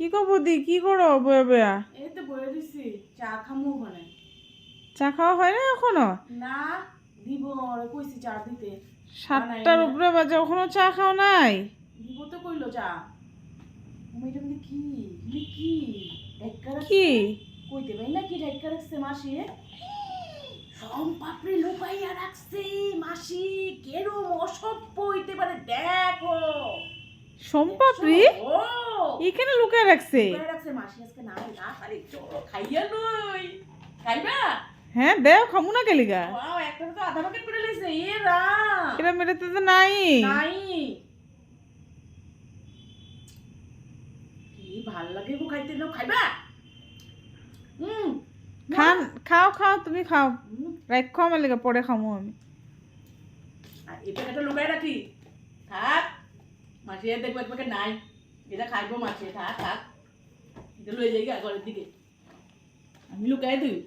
কি কব দি কি করো বয়া বয়া? এই তো বয়ে দিছি, চা খামু ওখানে। চা খাওয়া হয় না এখনো? না, দিব ওরে কইছি চা দিতে। 7টার উপরে বাজে এখনো চা খাও নাই? দিব তো কইলো চা। ম্যাডাম কি কি ঢাকা কি কইতে পাই না কি ঢাকা রাখছে মাসি? সব পাপড়ি লুকাইয়া রাখছে মাসি, কেরম অসভ্য হইতে পারে দেখো। সোমপাপড়ি ও এখানে লুকায় রাখছে? লুকাইয়া রাখছে মাসি, আজকে না তাড়াতাড়ি চলো খাইয়া লই। খাইবা? হ্যাঁ দেও, খামু না কেলিগা? ওয়াও, একটা তো আধা প্যাকেট করে লইছে। এ রাম, এরা মেরেতে তো নাই। নাই কি ভাল লাগে গো খাইতে, নাও খাইবা? খান, খাও খাও তুমি খাও, রাখো আমার লেগে, পরে খামু আমি। আর এই প্যাকেটটা লুকাই রাখি, থাক। মাসি দেখবো এক প্যাকেট নাই, এটা খাইবো মাসি। থাক থাক, এটা লই যাই ঘরের দিকে, আমি লুকাই দিই।